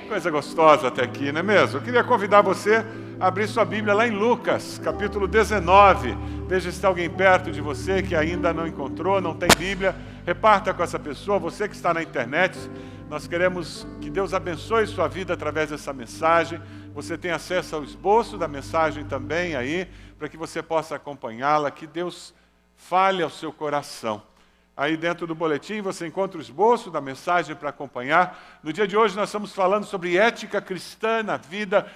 Coisa gostosa até aqui, não é mesmo? Eu queria convidar você a abrir sua Bíblia lá em Lucas, capítulo 19. Veja se tem alguém perto de você que ainda não encontrou, não tem Bíblia. Reparta com essa pessoa. Você que está na internet, nós queremos que Deus abençoe sua vida através dessa mensagem. Você tem acesso ao esboço da mensagem também aí, para que você possa acompanhá-la. Que Deus fale ao seu coração. Aí dentro do boletim você encontra o esboço da mensagem para acompanhar. No dia de hoje nós estamos falando sobre ética cristã na vida,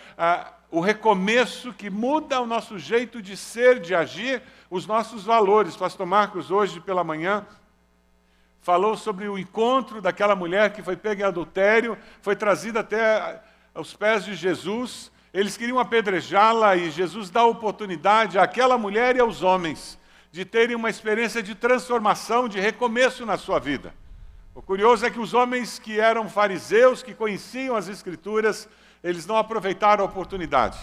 o recomeço que muda o nosso jeito de ser, de agir, os nossos valores. Pastor Marcos hoje pela manhã falou sobre o encontro daquela mulher que foi pega em adultério, foi trazida até aos pés de Jesus. Eles queriam apedrejá-la e Jesus dá oportunidade àquela mulher e aos homens de terem uma experiência de transformação, de recomeço na sua vida. O curioso é que os homens que eram fariseus, que conheciam as Escrituras, eles não aproveitaram a oportunidade,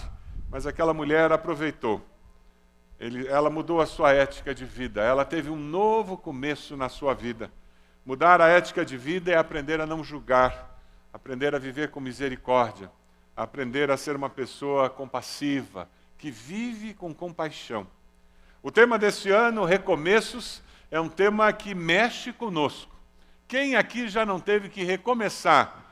mas aquela mulher aproveitou. Ela mudou a sua ética de vida, ela teve um novo começo na sua vida. Mudar a ética de vida é aprender a não julgar, aprender a viver com misericórdia, aprender a ser uma pessoa compassiva, que vive com compaixão. O tema desse ano, Recomeços, é um tema que mexe conosco. Quem aqui já não teve que recomeçar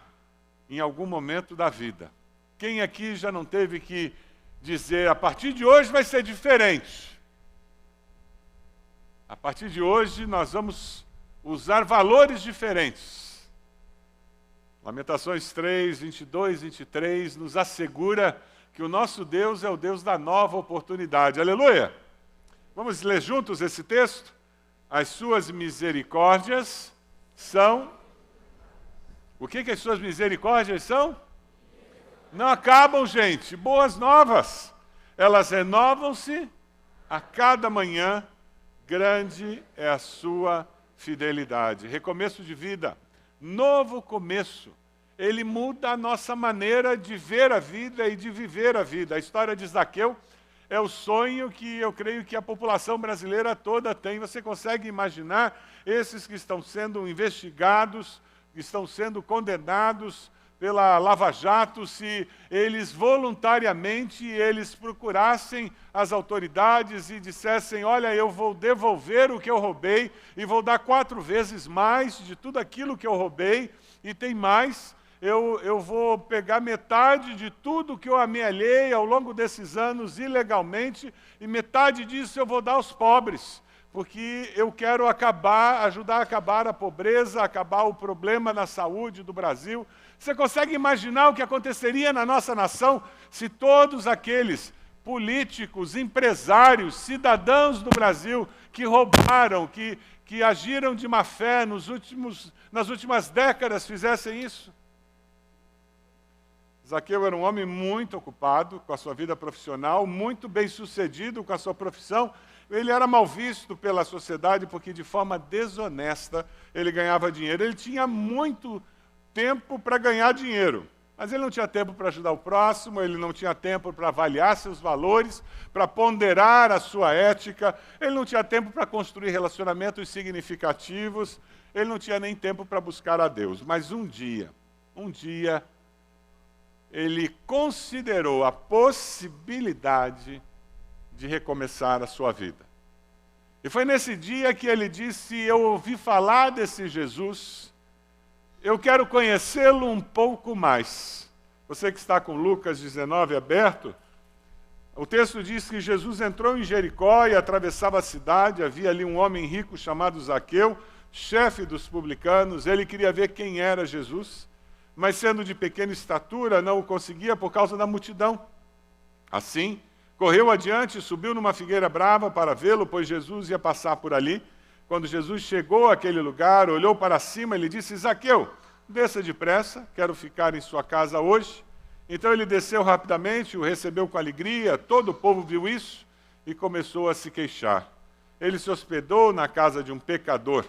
em algum momento da vida? Quem aqui já não teve que dizer, a partir de hoje vai ser diferente? A partir de hoje nós vamos usar valores diferentes. Lamentações 3, 22, 23 nos assegura que o nosso Deus é o Deus da nova oportunidade. Aleluia! Vamos ler juntos esse texto? As suas misericórdias são... O que as suas misericórdias são? Não acabam, gente. Boas novas. Elas renovam-se a cada manhã. Grande é a sua fidelidade. Recomeço de vida. Novo começo. Ele muda a nossa maneira de ver a vida e de viver a vida. A história de Zaqueu é o sonho que eu creio que a população brasileira toda tem. Você consegue imaginar esses que estão sendo investigados, que estão sendo condenados pela Lava Jato, se eles voluntariamente eles procurassem as autoridades e dissessem, olha, eu vou devolver o que eu roubei e vou dar 4 vezes mais de tudo aquilo que eu roubei e tem mais. Eu vou pegar metade de tudo que eu amealhei ao longo desses anos ilegalmente e metade disso eu vou dar aos pobres, porque eu quero ajudar a acabar a pobreza, acabar o problema na saúde do Brasil. Você consegue imaginar o que aconteceria na nossa nação se todos aqueles políticos, empresários, cidadãos do Brasil que roubaram, que agiram de má fé nas últimas décadas fizessem isso? Zaqueu era um homem muito ocupado com a sua vida profissional, muito bem-sucedido com a sua profissão. Ele era mal visto pela sociedade porque, de forma desonesta, ele ganhava dinheiro. Ele tinha muito tempo para ganhar dinheiro, mas ele não tinha tempo para ajudar o próximo, ele não tinha tempo para avaliar seus valores, para ponderar a sua ética, ele não tinha tempo para construir relacionamentos significativos, ele não tinha nem tempo para buscar a Deus. Mas um dia, ele considerou a possibilidade de recomeçar a sua vida. E foi nesse dia que ele disse, eu ouvi falar desse Jesus, eu quero conhecê-lo um pouco mais. Você que está com Lucas 19 aberto, o texto diz que Jesus entrou em Jericó e atravessava a cidade, havia ali um homem rico chamado Zaqueu, chefe dos publicanos, ele queria ver quem era Jesus, mas sendo de pequena estatura, não o conseguia por causa da multidão. Assim, correu adiante e subiu numa figueira brava para vê-lo, pois Jesus ia passar por ali. Quando Jesus chegou àquele lugar, olhou para cima e lhe disse, Zaqueu, desça depressa, quero ficar em sua casa hoje. Então ele desceu rapidamente, o recebeu com alegria, todo o povo viu isso e começou a se queixar. Ele se hospedou na casa de um pecador.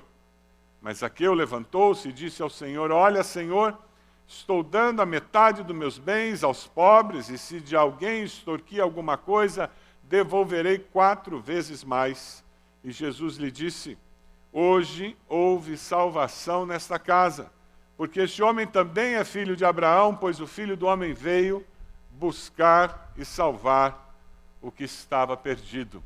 Mas Zaqueu levantou-se e disse ao Senhor, olha, Senhor, estou dando a metade dos meus bens aos pobres, e se de alguém extorquir alguma coisa, devolverei 4 vezes mais. E Jesus lhe disse, hoje houve salvação nesta casa, porque este homem também é filho de Abraão, pois o Filho do Homem veio buscar e salvar o que estava perdido.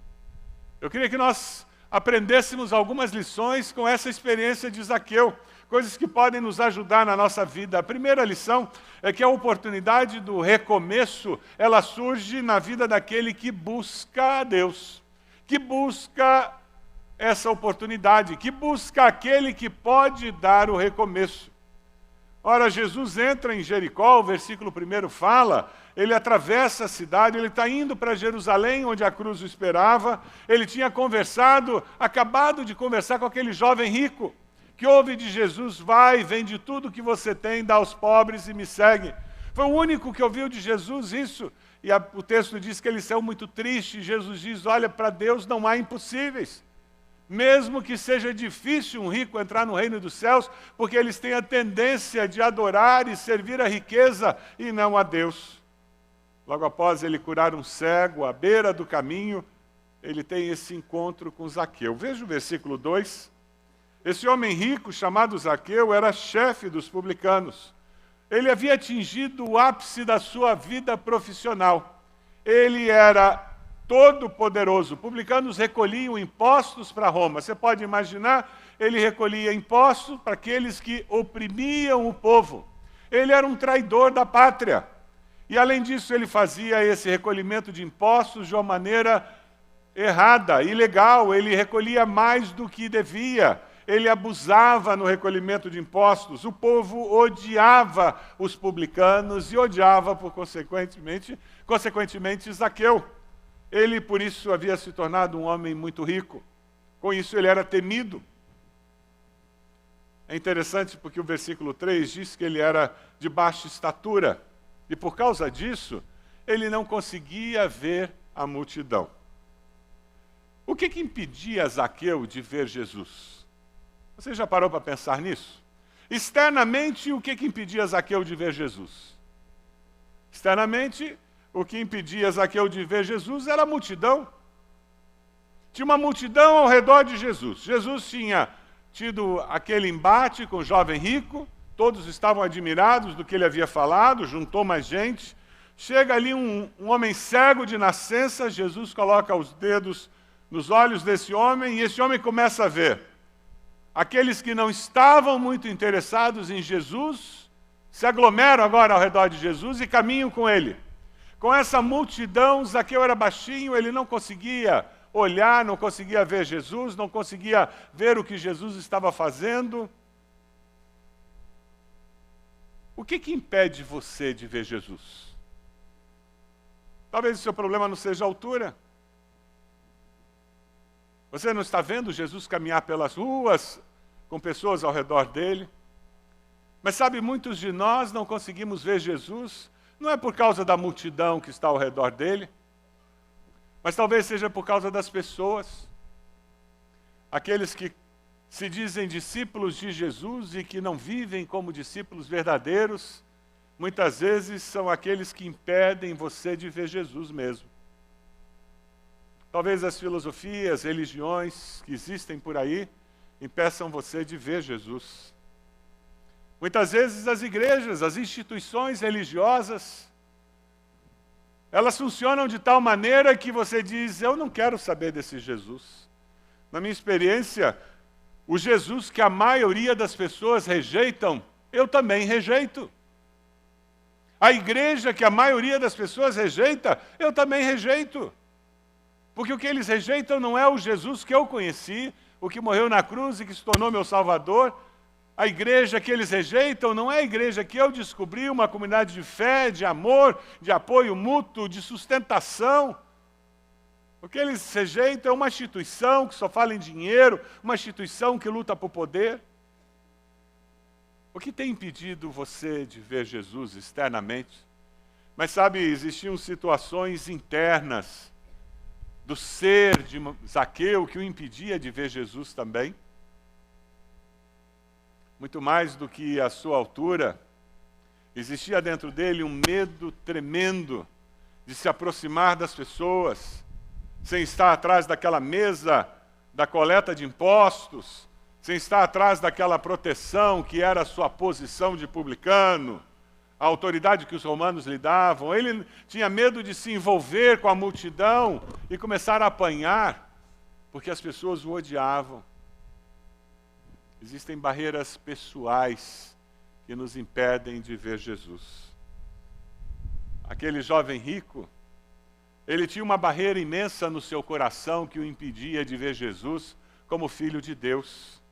Eu queria que nós aprendêssemos algumas lições com essa experiência de Zaqueu, coisas que podem nos ajudar na nossa vida. A primeira lição é que a oportunidade do recomeço, ela surge na vida daquele que busca a Deus, que busca essa oportunidade, que busca aquele que pode dar o recomeço. Ora, Jesus entra em Jericó, o versículo 1 fala, ele atravessa a cidade, ele está indo para Jerusalém, onde a cruz o esperava. Ele tinha acabado de conversar com aquele jovem rico, que ouve de Jesus: vai, vende tudo que você tem, dá aos pobres e me segue. Foi o único que ouviu de Jesus isso. E o texto diz que ele saiu muito triste. Jesus diz: olha, para Deus não há impossíveis. Mesmo que seja difícil um rico entrar no reino dos céus, porque eles têm a tendência de adorar e servir a riqueza e não a Deus. Logo após ele curar um cego à beira do caminho, ele tem esse encontro com Zaqueu. Veja o versículo 2. Esse homem rico, chamado Zaqueu, era chefe dos publicanos. Ele havia atingido o ápice da sua vida profissional. Ele era todo-poderoso. Publicanos recolhiam impostos para Roma. Você pode imaginar, ele recolhia impostos para aqueles que oprimiam o povo. Ele era um traidor da pátria. E além disso, ele fazia esse recolhimento de impostos de uma maneira errada, ilegal. Ele recolhia mais do que devia. Ele abusava no recolhimento de impostos. O povo odiava os publicanos e odiava, consequentemente, Zaqueu. Ele, por isso, havia se tornado um homem muito rico. Com isso, ele era temido. É interessante porque o versículo 3 diz que ele era de baixa estatura. E por causa disso, ele não conseguia ver a multidão. O que impedia Zaqueu de ver Jesus? Você já parou para pensar nisso? Externamente, o que impedia Zaqueu de ver Jesus? Externamente, o que impedia Zaqueu de ver Jesus era a multidão. Tinha uma multidão ao redor de Jesus. Jesus tinha tido aquele embate com o jovem rico, todos estavam admirados do que ele havia falado, juntou mais gente. Chega ali um homem cego de nascença, Jesus coloca os dedos nos olhos desse homem e esse homem começa a ver. Aqueles que não estavam muito interessados em Jesus se aglomeram agora ao redor de Jesus e caminham com ele. Com essa multidão, Zaqueu era baixinho, ele não conseguia olhar, não conseguia ver Jesus, não conseguia ver o que Jesus estava fazendo. O que impede você de ver Jesus? Talvez o seu problema não seja a altura. Você não está vendo Jesus caminhar pelas ruas com pessoas ao redor dele? Mas sabe, muitos de nós não conseguimos ver Jesus, não é por causa da multidão que está ao redor dele, mas talvez seja por causa das pessoas. Aqueles que se dizem discípulos de Jesus e que não vivem como discípulos verdadeiros, muitas vezes são aqueles que impedem você de ver Jesus mesmo. Talvez as filosofias, religiões que existem por aí impeçam você de ver Jesus. Muitas vezes as igrejas, as instituições religiosas, elas funcionam de tal maneira que você diz: eu não quero saber desse Jesus. Na minha experiência, o Jesus que a maioria das pessoas rejeitam, eu também rejeito. A igreja que a maioria das pessoas rejeita, eu também rejeito. Porque o que eles rejeitam não é o Jesus que eu conheci, o que morreu na cruz e que se tornou meu Salvador. A igreja que eles rejeitam não é a igreja que eu descobri, uma comunidade de fé, de amor, de apoio mútuo, de sustentação. O que eles rejeitam é uma instituição que só fala em dinheiro, uma instituição que luta por poder. O que tem impedido você de ver Jesus externamente? Mas sabe, existiam situações internas do ser de Zaqueu que o impedia de ver Jesus também. Muito mais do que a sua altura, existia dentro dele um medo tremendo de se aproximar das pessoas, sem estar atrás daquela mesa da coleta de impostos, sem estar atrás daquela proteção que era a sua posição de publicano, a autoridade que os romanos lhe davam. Ele tinha medo de se envolver com a multidão e começar a apanhar, porque as pessoas o odiavam. Existem barreiras pessoais que nos impedem de ver Jesus. Aquele jovem rico, ele tinha uma barreira imensa no seu coração que o impedia de ver Jesus como Filho de Deus,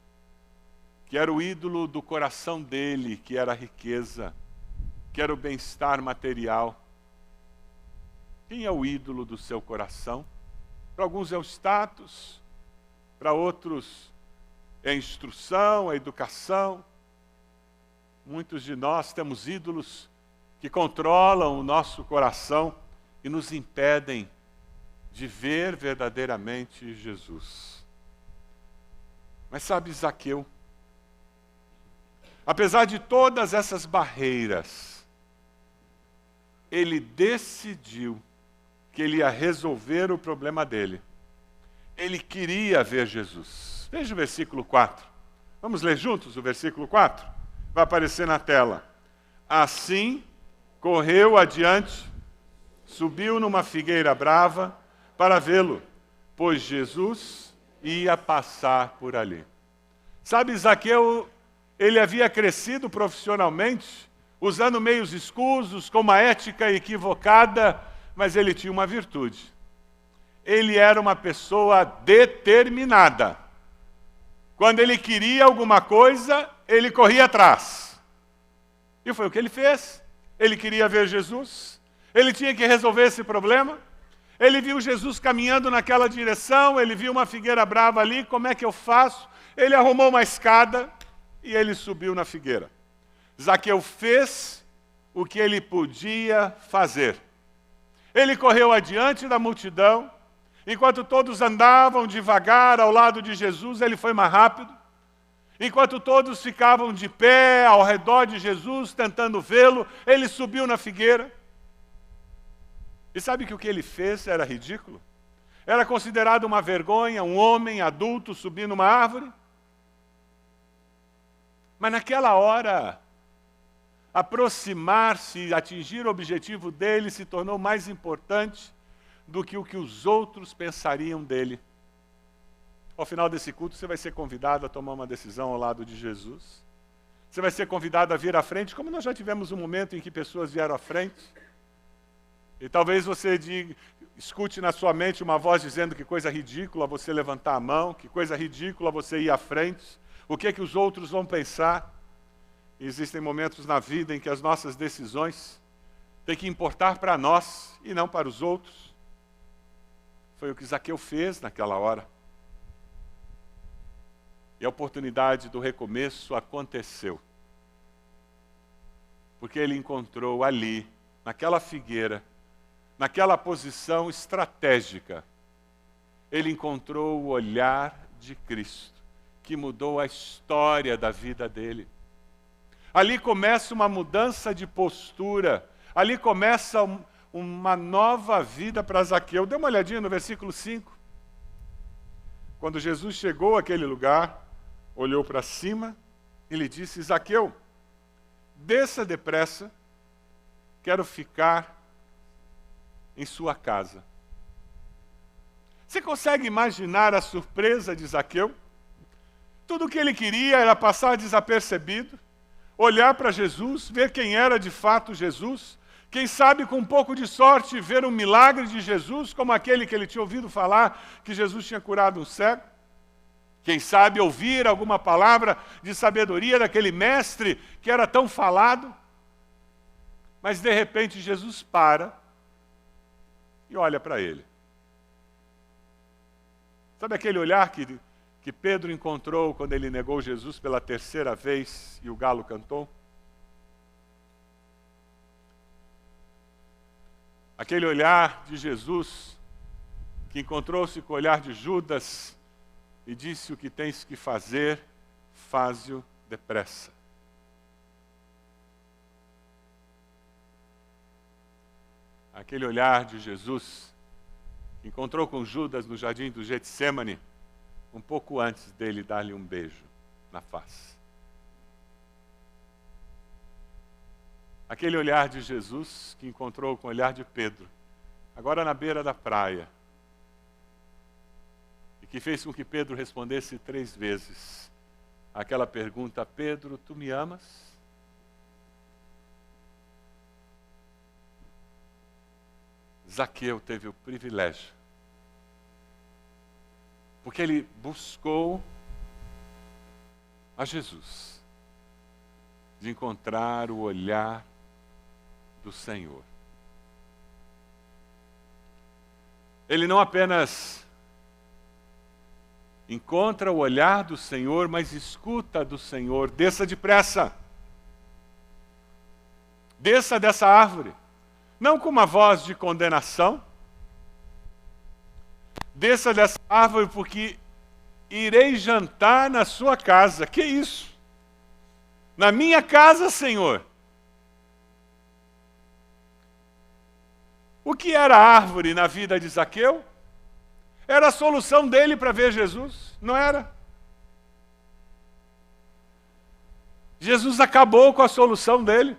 que era o ídolo do coração dele, que era a riqueza, que era o bem-estar material. Quem é o ídolo do seu coração? Para alguns é o status, para outros é a instrução, a educação. Muitos de nós temos ídolos que controlam o nosso coração e nos impedem de ver verdadeiramente Jesus. Mas sabe, Zaqueu, apesar de todas essas barreiras, ele decidiu que ele ia resolver o problema dele. Ele queria ver Jesus. Veja o versículo 4. Vamos ler juntos o versículo 4? Vai aparecer na tela. Assim, correu adiante, subiu numa figueira brava para vê-lo, pois Jesus ia passar por ali. Sabe, Zaqueu, ele havia crescido profissionalmente, usando meios escusos, com uma ética equivocada, mas ele tinha uma virtude. Ele era uma pessoa determinada. Quando ele queria alguma coisa, ele corria atrás. E foi o que ele fez. Ele queria ver Jesus, ele tinha que resolver esse problema. Ele viu Jesus caminhando naquela direção, ele viu uma figueira brava ali, como é que eu faço? Ele arrumou uma escada e ele subiu na figueira. Zaqueu fez o que ele podia fazer. Ele correu adiante da multidão, enquanto todos andavam devagar ao lado de Jesus, ele foi mais rápido. Enquanto todos ficavam de pé ao redor de Jesus, tentando vê-lo, ele subiu na figueira. E sabe que o que ele fez era ridículo? Era considerado uma vergonha, um homem adulto subir numa árvore. Mas naquela hora, aproximar-se, atingir o objetivo dele se tornou mais importante do que o que os outros pensariam dele. Ao final desse culto, você vai ser convidado a tomar uma decisão ao lado de Jesus. Você vai ser convidado a vir à frente, como nós já tivemos um momento em que pessoas vieram à frente. E talvez você escute na sua mente uma voz dizendo que coisa ridícula você levantar a mão, que coisa ridícula você ir à frente, o que é que os outros vão pensar. E existem momentos na vida em que as nossas decisões têm que importar para nós e não para os outros. Foi o que Zaqueu fez naquela hora. E a oportunidade do recomeço aconteceu. Porque ele encontrou ali, naquela figueira, naquela posição estratégica, ele encontrou o olhar de Cristo, que mudou a história da vida dele. Ali começa uma mudança de postura, ali começa uma nova vida para Zaqueu. Dê uma olhadinha no versículo 5. Quando Jesus chegou àquele lugar, olhou para cima e lhe disse: Zaqueu, desça depressa, quero ficar em sua casa. Você consegue imaginar a surpresa de Zaqueu? Tudo o que ele queria era passar desapercebido, olhar para Jesus, ver quem era de fato Jesus, quem sabe com um pouco de sorte ver um milagre de Jesus, como aquele que ele tinha ouvido falar, que Jesus tinha curado um cego. Quem sabe ouvir alguma palavra de sabedoria daquele mestre que era tão falado. Mas de repente Jesus para e olha para ele. Sabe aquele olhar que Pedro encontrou quando ele negou Jesus pela terceira vez e o galo cantou? Aquele olhar de Jesus que encontrou-se com o olhar de Judas e disse: o que tens que fazer, faze-o depressa. Aquele olhar de Jesus que encontrou com Judas no jardim do Getsêmani, um pouco antes dele dar-lhe um beijo. na face. Aquele olhar de Jesus que encontrou com o olhar de Pedro, agora na beira da praia, e que fez com que Pedro respondesse 3 vezes aquela pergunta: Pedro, tu me amas? Zaqueu teve o privilégio, porque ele buscou a Jesus, de encontrar o olhar do Senhor. Ele não apenas encontra o olhar do Senhor, mas escuta do Senhor: desça depressa, desça dessa árvore. Não com uma voz de condenação. Desça dessa árvore, porque irei jantar na sua casa. Que isso? Na minha casa, Senhor. O que era a árvore na vida de Zaqueu? Era a solução dele para ver Jesus, não era? Jesus acabou com a solução dele.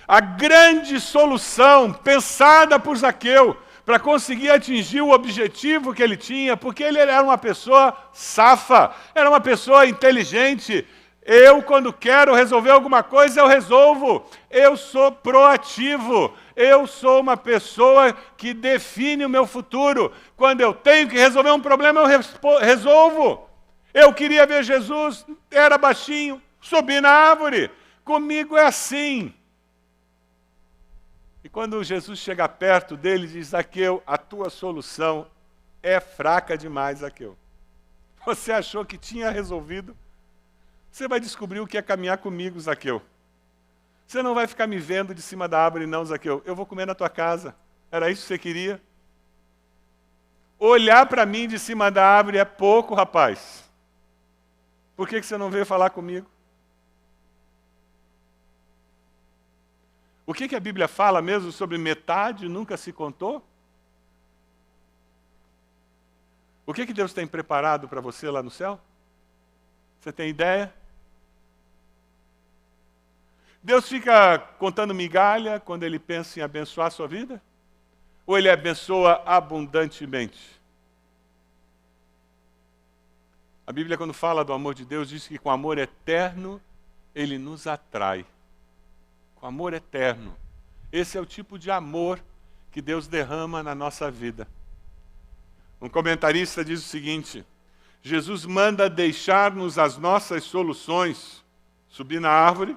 A grande solução pensada por Zaqueu para conseguir atingir o objetivo que ele tinha, porque ele era uma pessoa safa, era uma pessoa inteligente. Eu, quando quero resolver alguma coisa, eu resolvo. Eu sou proativo. Eu sou uma pessoa que define o meu futuro. Quando eu tenho que resolver um problema, eu resolvo. Eu queria ver Jesus, era baixinho, subi na árvore. Comigo é assim. E quando Jesus chega perto dele, diz: Zaqueu, a tua solução é fraca demais, Zaqueu. Você achou que tinha resolvido? Você vai descobrir o que é caminhar comigo, Zaqueu. Você não vai ficar me vendo de cima da árvore, não, Zaqueu. Eu vou comer na tua casa. Era isso que você queria? Olhar para mim de cima da árvore é pouco, rapaz. Por que você não veio falar comigo? O que a Bíblia fala mesmo sobre metade nunca se contou? O que Deus tem preparado para você lá no céu? Você tem ideia? Deus fica contando migalha quando Ele pensa em abençoar a sua vida? Ou Ele abençoa abundantemente? A Bíblia, quando fala do amor de Deus, diz que com amor eterno Ele nos atrai. Com amor eterno. Esse é o tipo de amor que Deus derrama na nossa vida. Um comentarista diz o seguinte: Jesus manda deixar-nos as nossas soluções, subir na árvore,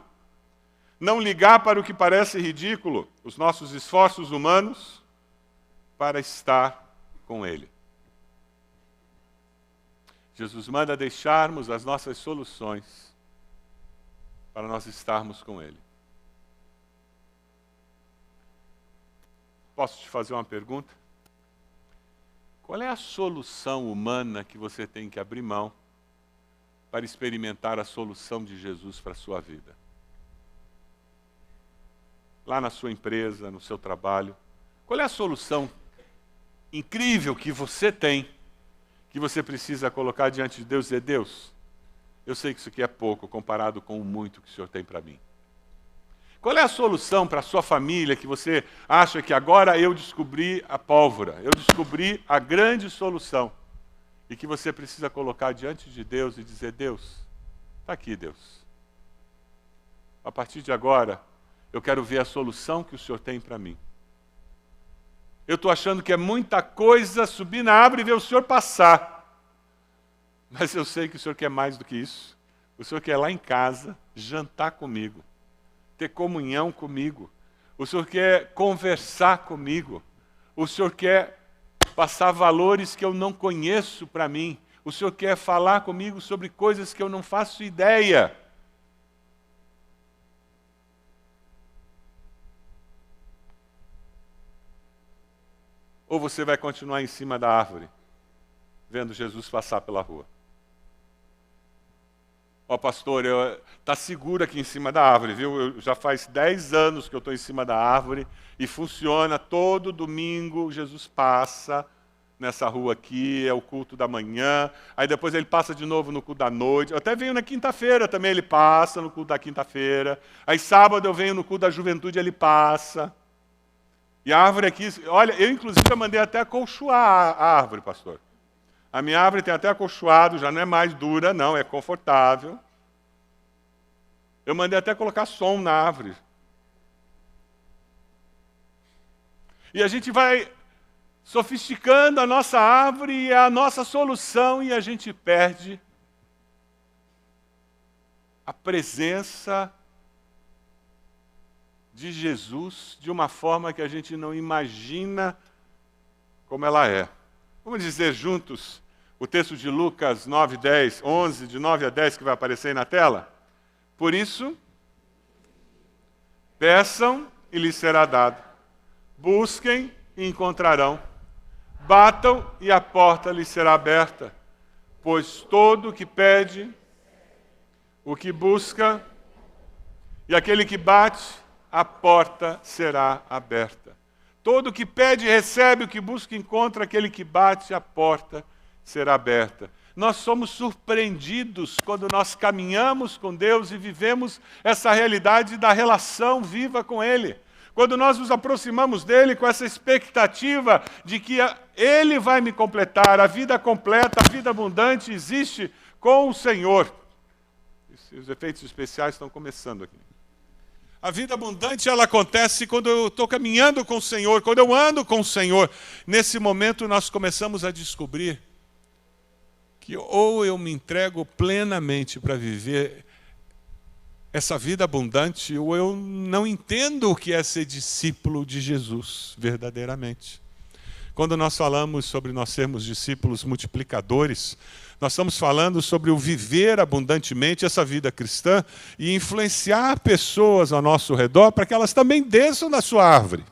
não ligar para o que parece ridículo, os nossos esforços humanos, para estar com Ele. Jesus manda deixarmos as nossas soluções para nós estarmos com Ele. Posso te fazer uma pergunta? Qual é a solução humana que você tem que abrir mão para experimentar a solução de Jesus para a sua vida? Lá na sua empresa, no seu trabalho, qual é a solução incrível que você tem, que você precisa colocar diante de Deus e dizer: Deus, eu sei que isso aqui é pouco comparado com o muito que o Senhor tem para mim. Qual é a solução para a sua família que você acha que agora eu descobri a pólvora, eu descobri a grande solução, e que você precisa colocar diante de Deus e dizer: Deus, está aqui, Deus. A partir de agora, eu quero ver a solução que o Senhor tem para mim. Eu estou achando que é muita coisa subir na árvore e ver o Senhor passar. Mas eu sei que o Senhor quer mais do que isso. O Senhor quer lá em casa jantar comigo, ter comunhão comigo. O Senhor quer conversar comigo. O Senhor quer passar valores que eu não conheço para mim. O Senhor quer falar comigo sobre coisas que eu não faço ideia. Ou você vai continuar em cima da árvore, vendo Jesus passar pela rua? Ó, pastor, está seguro aqui em cima da árvore, viu? Já faz 10 anos que eu estou em cima da árvore e funciona. Todo domingo Jesus passa nessa rua aqui, é o culto da manhã, aí depois ele passa de novo no culto da noite. Eu até venho na quinta-feira também, ele passa no culto da quinta-feira. Aí sábado eu venho no culto da juventude, ele passa. E a árvore aqui, olha, eu inclusive mandei até acolchoar a árvore, pastor. A minha árvore tem até acolchoado, já não é mais dura, não, é confortável. Eu mandei até colocar som na árvore. E a gente vai sofisticando a nossa árvore e a nossa solução, e a gente perde a presença de Jesus de uma forma que a gente não imagina como ela é. Vamos dizer juntos o texto de Lucas 9, 10, 11, de 9 a 10, que vai aparecer aí na tela? Por isso, peçam e lhes será dado. Busquem e encontrarão. Batam e a porta lhes será aberta. Pois todo o que pede, o que busca, e aquele que bate, a porta será aberta. Todo o que pede, recebe, o que busca, encontra, aquele que bate, a porta será aberta. Nós somos surpreendidos quando nós caminhamos com Deus e vivemos essa realidade da relação viva com Ele. Quando nós nos aproximamos dEle com essa expectativa de que Ele vai me completar, a vida completa, a vida abundante existe com o Senhor. Os efeitos especiais estão começando aqui. A vida abundante, ela acontece quando eu estou caminhando com o Senhor, quando eu ando com o Senhor. Nesse momento nós começamos a descobrir que ou eu me entrego plenamente para viver essa vida abundante, ou eu não entendo o que é ser discípulo de Jesus verdadeiramente. Quando nós falamos sobre nós sermos discípulos multiplicadores, nós estamos falando sobre o viver abundantemente essa vida cristã e influenciar pessoas ao nosso redor para que elas também desçam da sua árvore.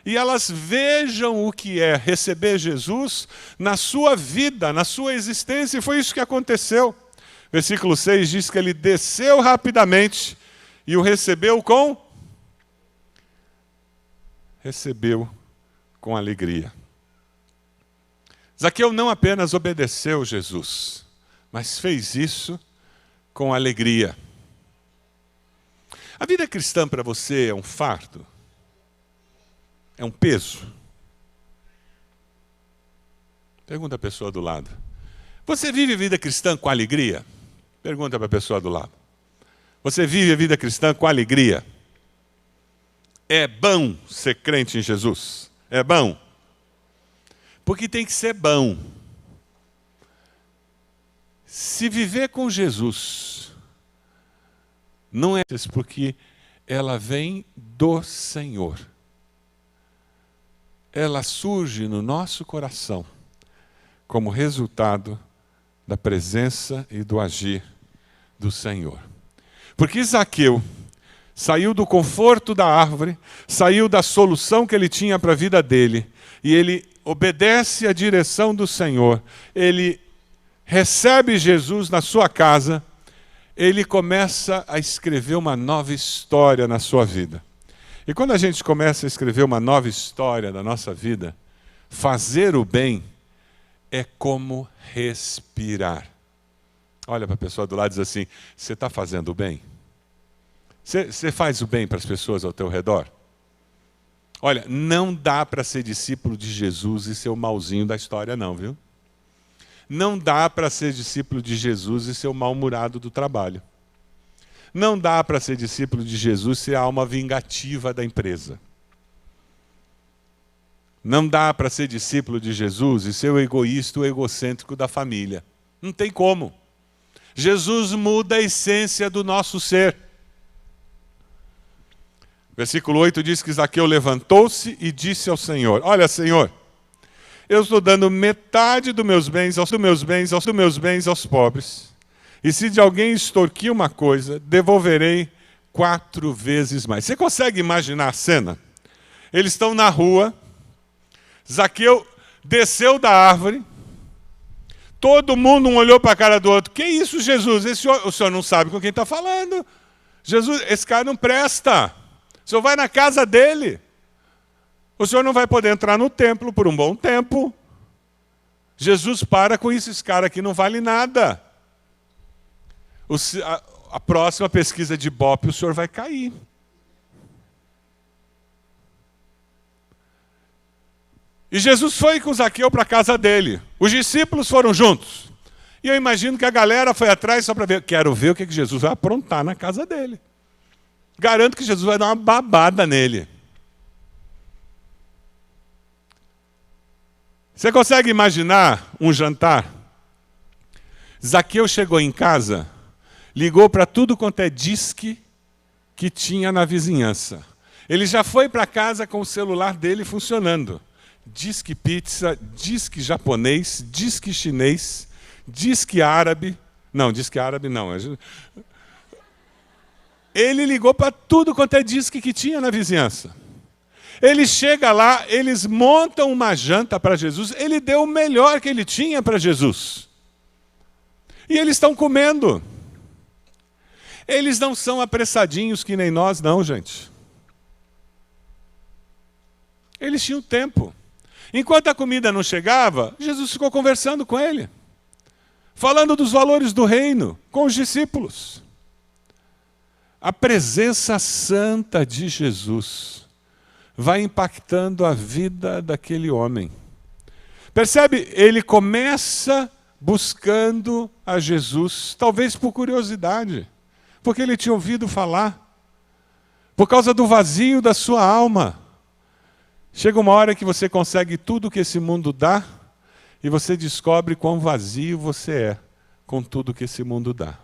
E elas vejam o que é receber Jesus na sua vida, na sua existência, e foi isso que aconteceu. Versículo 6 diz que ele desceu rapidamente e o recebeu com alegria. Zaqueu não apenas obedeceu Jesus, mas fez isso com alegria. A vida cristã para você é um fardo? É um peso? Pergunta a pessoa do lado. Você vive a vida cristã com alegria? Pergunta para a pessoa do lado. Você vive a vida cristã com alegria? É bom ser crente em Jesus? É bom? Porque tem que ser bom. Se viver com Jesus não é porque ela vem do Senhor. Ela surge no nosso coração como resultado da presença e do agir do Senhor. Porque Zaqueu saiu do conforto da árvore, saiu da solução que ele tinha para a vida dele, e ele obedece à direção do Senhor, ele recebe Jesus na sua casa, ele começa a escrever uma nova história na sua vida. E quando a gente começa a escrever uma nova história da nossa vida, fazer o bem é como respirar. Olha para a pessoa do lado e diz assim, você está fazendo o bem? Você faz o bem para as pessoas ao teu redor? Olha, não dá para ser discípulo de Jesus e ser o malzinho da história não, viu? Não dá para ser discípulo de Jesus e ser o mal-humorado do trabalho. Não dá para ser discípulo de Jesus e ser a alma vingativa da empresa. Não dá para ser discípulo de Jesus e ser o egoísta, o egocêntrico da família. Não tem como. Jesus muda a essência do nosso ser. Versículo 8 diz que Zaqueu levantou-se e disse ao Senhor, olha, Senhor, eu estou dando metade dos meus bens aos pobres. E se de alguém extorquir uma coisa, devolverei 4 vezes mais. Você consegue imaginar a cena? Eles estão na rua, Zaqueu desceu da árvore, todo mundo um olhou para a cara do outro. Que isso, Jesus? O senhor não sabe com quem está falando. Jesus, esse cara não presta. O senhor vai na casa dele. O senhor não vai poder entrar no templo por um bom tempo. Jesus para com isso, esse cara aqui não vale nada. A próxima pesquisa de Ibope, o senhor vai cair. E Jesus foi com Zaqueu para a casa dele. Os discípulos foram juntos. E eu imagino que a galera foi atrás só para ver. Quero ver o que Jesus vai aprontar na casa dele. Garanto que Jesus vai dar uma babada nele. Você consegue imaginar um jantar? Zaqueu chegou em casa, ligou para tudo quanto é disque que tinha na vizinhança. Ele já foi para casa com o celular dele funcionando. Disque pizza, disque japonês, disque chinês, disque árabe. Não, disque árabe não. Ele ligou para tudo quanto é disque que tinha na vizinhança. Ele chega lá, eles montam uma janta para Jesus, ele deu o melhor que ele tinha para Jesus. E eles estão comendo. Eles não são apressadinhos que nem nós, não, gente. Eles tinham tempo. Enquanto a comida não chegava, Jesus ficou conversando com ele, falando dos valores do reino, com os discípulos. A presença santa de Jesus vai impactando a vida daquele homem. Percebe? Ele começa buscando a Jesus, talvez por curiosidade, porque ele tinha ouvido falar, por causa do vazio da sua alma. Chega uma hora que você consegue tudo que esse mundo dá e você descobre quão vazio você é com tudo que esse mundo dá.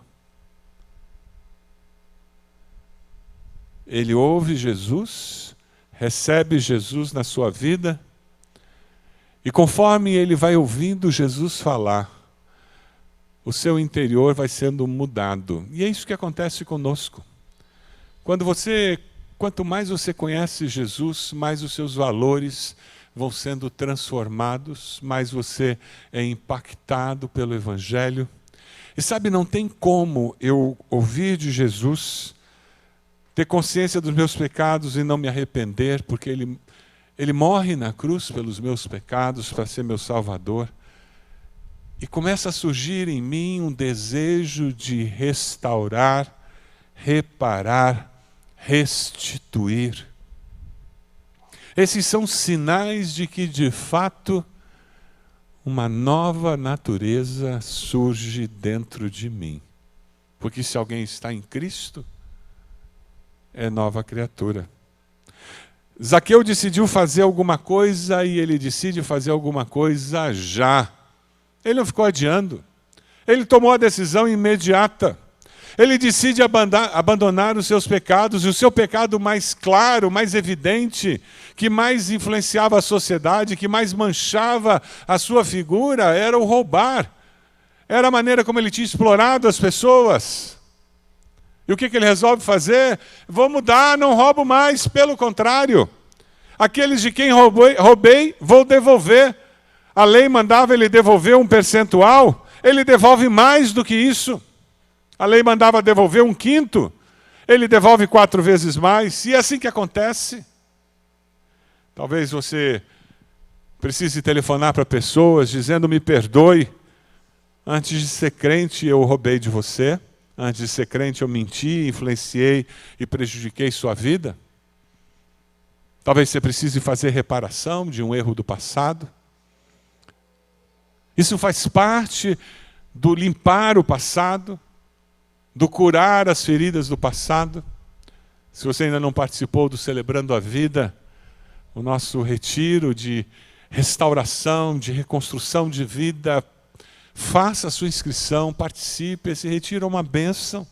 Ele ouve Jesus, recebe Jesus na sua vida, e conforme ele vai ouvindo Jesus falar, o seu interior vai sendo mudado. E é isso que acontece conosco. Quanto mais você conhece Jesus, mais os seus valores vão sendo transformados, mais você é impactado pelo Evangelho. E sabe, não tem como eu ouvir de Jesus, ter consciência dos meus pecados e não me arrepender, porque Ele morre na cruz pelos meus pecados para ser meu Salvador. E começa a surgir em mim um desejo de restaurar, reparar, restituir. Esses são sinais de que, de fato, uma nova natureza surge dentro de mim. Porque se alguém está em Cristo, é nova criatura. Zaqueu decidiu fazer alguma coisa e ele decide fazer alguma coisa já. Ele não ficou adiando. Ele tomou a decisão imediata. Ele decide abandonar os seus pecados, e o seu pecado mais claro, mais evidente, que mais influenciava a sociedade, que mais manchava a sua figura, era o roubar. Era a maneira como ele tinha explorado as pessoas. E o que ele resolve fazer? Vou mudar, não roubo mais, pelo contrário. Aqueles de quem roubei, vou devolver. A lei mandava ele devolver um percentual, ele devolve mais do que isso. A lei mandava devolver 1/5, ele devolve 4 vezes mais. E é assim que acontece. Talvez você precise telefonar para pessoas dizendo: me perdoe, antes de ser crente eu roubei de você. Antes de ser crente eu menti, influenciei e prejudiquei sua vida. Talvez você precise fazer reparação de um erro do passado. Isso faz parte do limpar o passado, do curar as feridas do passado. Se você ainda não participou do Celebrando a Vida, o nosso retiro de restauração, de reconstrução de vida, faça a sua inscrição, participe. Esse retiro é uma bênção.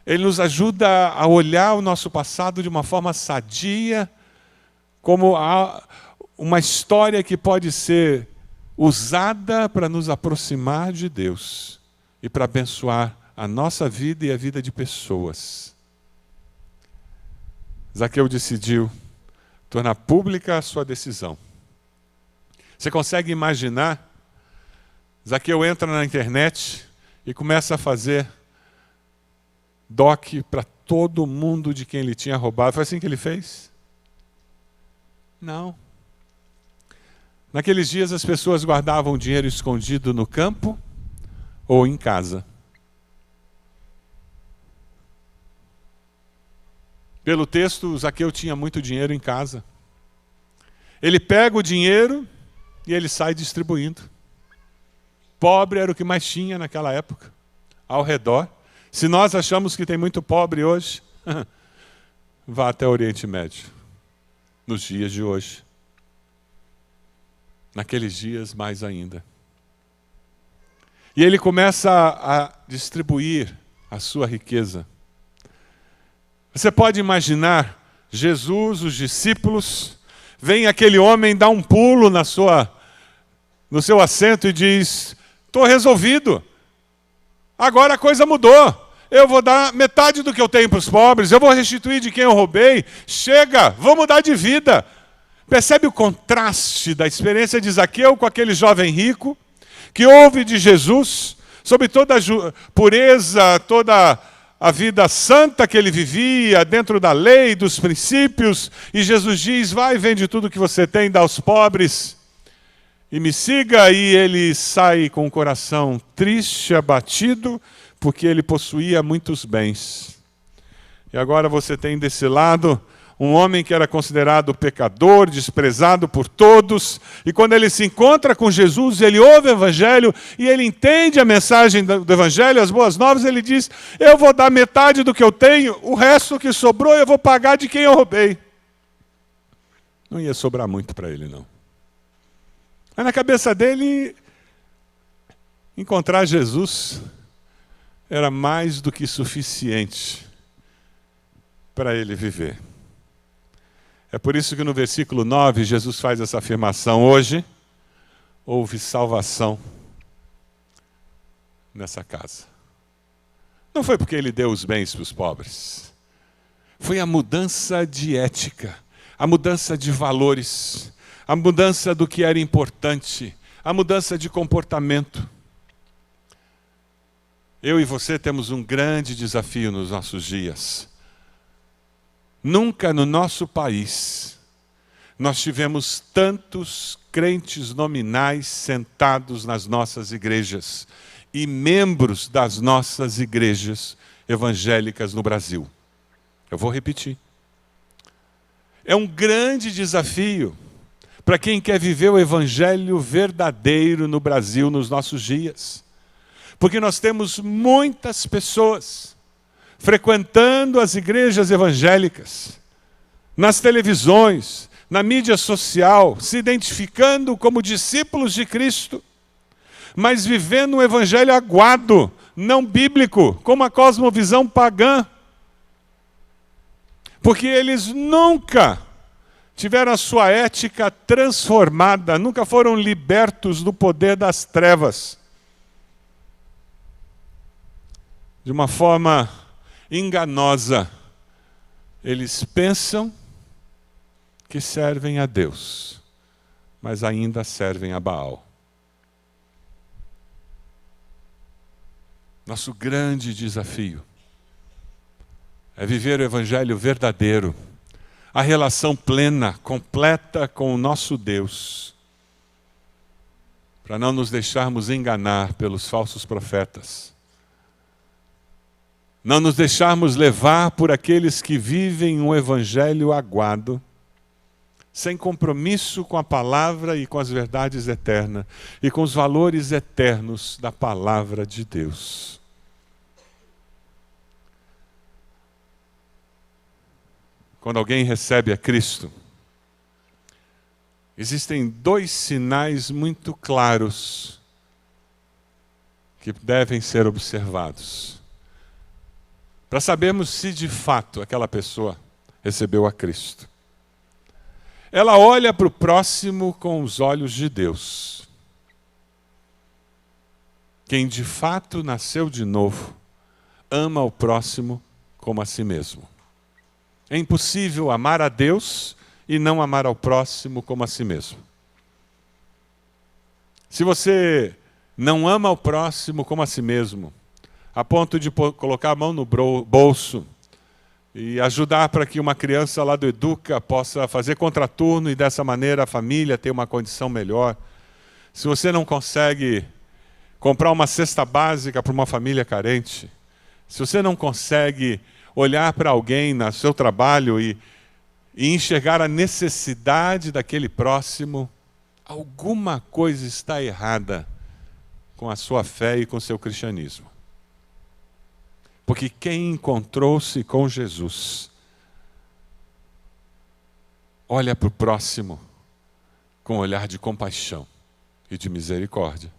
Ele nos ajuda a olhar o nosso passado de uma forma sadia, como uma história que pode ser usada para nos aproximar de Deus e para abençoar a nossa vida e a vida de pessoas. Zaqueu decidiu tornar pública a sua decisão. Você consegue imaginar? Zaqueu entra na internet e começa a fazer doc para todo mundo de quem ele tinha roubado. Foi assim que ele fez? Não. Naqueles dias as pessoas guardavam dinheiro escondido no campo ou em casa. Pelo texto, Zaqueu tinha muito dinheiro em casa. Ele pega o dinheiro e ele sai distribuindo. Pobre era o que mais tinha naquela época, ao redor. Se nós achamos que tem muito pobre hoje, vá até o Oriente Médio, nos dias de hoje. Naqueles dias, mais ainda. E ele começa a distribuir a sua riqueza. Você pode imaginar Jesus, os discípulos, vem aquele homem dar um pulo no seu assento e diz: estou resolvido, agora a coisa mudou, eu vou dar metade do que eu tenho para os pobres, eu vou restituir de quem eu roubei, chega, vou mudar de vida. Percebe o contraste da experiência de Zaqueu com aquele jovem rico, que ouve de Jesus, sobre toda a pureza, toda a vida santa que ele vivia, dentro da lei, dos princípios, e Jesus diz: vai, vende tudo que você tem, dá aos pobres, e me siga. E ele sai com o coração triste, abatido, porque ele possuía muitos bens. E agora você tem desse lado um homem que era considerado pecador, desprezado por todos, e quando ele se encontra com Jesus, ele ouve o Evangelho, e ele entende a mensagem do Evangelho, as boas novas, ele diz: eu vou dar metade do que eu tenho, o resto que sobrou eu vou pagar de quem eu roubei. Não ia sobrar muito para ele, não. Mas na cabeça dele, encontrar Jesus era mais do que suficiente para ele viver. É por isso que no versículo 9, Jesus faz essa afirmação: hoje houve salvação nessa casa. Não foi porque ele deu os bens para os pobres. Foi a mudança de ética, a mudança de valores, a mudança do que era importante, a mudança de comportamento. Eu e você temos um grande desafio nos nossos dias. Nunca no nosso país nós tivemos tantos crentes nominais sentados nas nossas igrejas e membros das nossas igrejas evangélicas no Brasil. Eu vou repetir. É um grande desafio para quem quer viver o evangelho verdadeiro no Brasil nos nossos dias. Porque nós temos muitas pessoas frequentando as igrejas evangélicas, nas televisões, na mídia social, se identificando como discípulos de Cristo, mas vivendo um evangelho aguado, não bíblico, com uma cosmovisão pagã. Porque eles nunca tiveram a sua ética transformada, nunca foram libertos do poder das trevas. De uma forma enganosa, eles pensam que servem a Deus, mas ainda servem a Baal. Nosso grande desafio é viver o evangelho verdadeiro, a relação plena, completa com o nosso Deus, para não nos deixarmos enganar pelos falsos profetas. Não nos deixarmos levar por aqueles que vivem um evangelho aguado, sem compromisso com a palavra e com as verdades eternas, e com os valores eternos da palavra de Deus. Quando alguém recebe a Cristo, existem dois sinais muito claros que devem ser observados, para sabermos se de fato aquela pessoa recebeu a Cristo. Ela olha para o próximo com os olhos de Deus. Quem de fato nasceu de novo, ama o próximo como a si mesmo. É impossível amar a Deus e não amar ao próximo como a si mesmo. Se você não ama o próximo como a si mesmo, a ponto de colocar a mão no bolso e ajudar para que uma criança lá do Educa possa fazer contraturno e dessa maneira a família ter uma condição melhor. Se você não consegue comprar uma cesta básica para uma família carente, se você não consegue olhar para alguém no seu trabalho e enxergar a necessidade daquele próximo, alguma coisa está errada com a sua fé e com o seu cristianismo. Porque quem encontrou-se com Jesus, olha para o próximo com um olhar de compaixão e de misericórdia.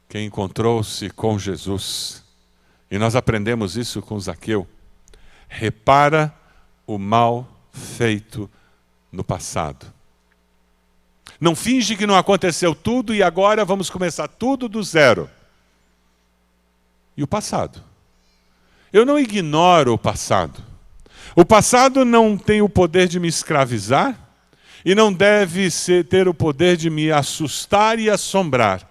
Quem encontrou-se com Jesus, e nós aprendemos isso com Zaqueu, repara o mal feito no passado. Não finge que não aconteceu tudo e agora vamos começar tudo do zero. E o passado? Eu não ignoro o passado. O passado não tem o poder de me escravizar e não deve ter o poder de me assustar e assombrar.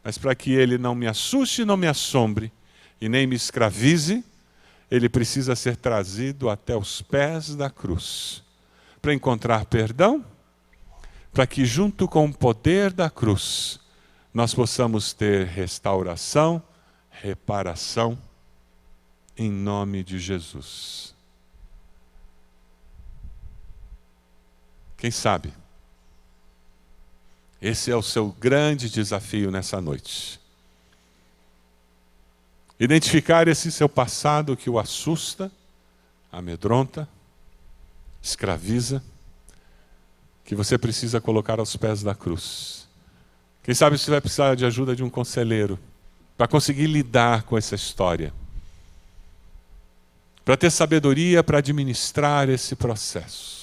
Mas para que ele não me assuste e não me assombre e nem me escravize, ele precisa ser trazido até os pés da cruz para encontrar perdão, para que junto com o poder da cruz nós possamos ter restauração, reparação, em nome de Jesus. Quem sabe? Esse é o seu grande desafio nessa noite. Identificar esse seu passado que o assusta, amedronta, escraviza, que você precisa colocar aos pés da cruz. Quem sabe você vai precisar de ajuda de um conselheiro para conseguir lidar com essa história, para ter sabedoria para administrar esse processo.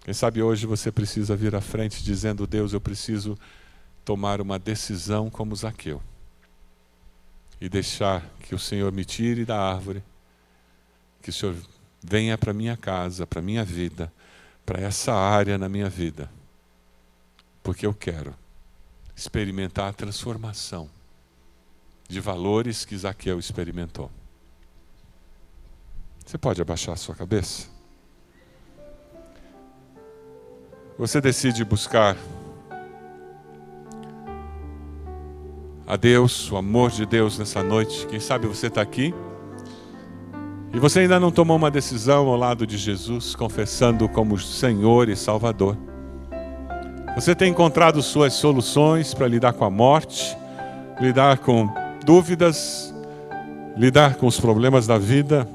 Quem sabe hoje você precisa vir à frente dizendo: Deus, eu preciso tomar uma decisão como Zaqueu e deixar que o Senhor me tire da árvore, que o Senhor venha para minha casa, para minha vida, para essa área na minha vida, porque eu quero experimentar a transformação de valores que Zaqueu experimentou. Você pode abaixar a sua cabeça? Você decide buscar a Deus, o amor de Deus nessa noite. Quem sabe você está aqui e você ainda não tomou uma decisão ao lado de Jesus, confessando como Senhor e Salvador. Você tem encontrado suas soluções para lidar com a morte, lidar com dúvidas, lidar com os problemas da vida.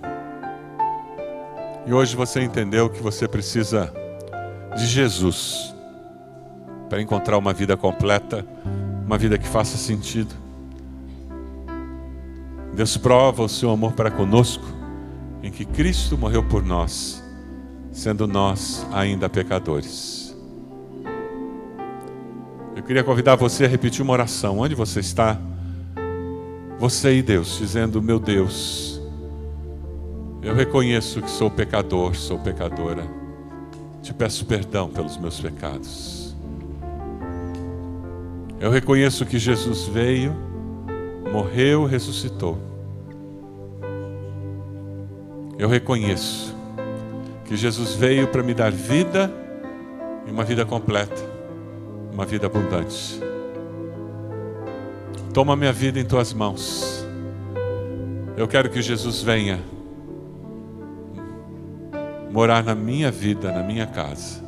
E hoje você entendeu que você precisa de Jesus para encontrar uma vida completa, uma vida que faça sentido. Deus prova o seu amor para conosco em que Cristo morreu por nós, sendo nós ainda pecadores. Eu queria convidar você a repetir uma oração. Onde você está? Você e Deus, dizendo: meu Deus, eu reconheço que sou pecador, sou pecadora. Te peço perdão pelos meus pecados. Eu reconheço que Jesus veio, morreu, ressuscitou. Eu reconheço que Jesus veio para me dar vida e uma vida completa, uma vida abundante. Toma minha vida em tuas mãos. Eu quero que Jesus venha morar na minha vida, na minha casa.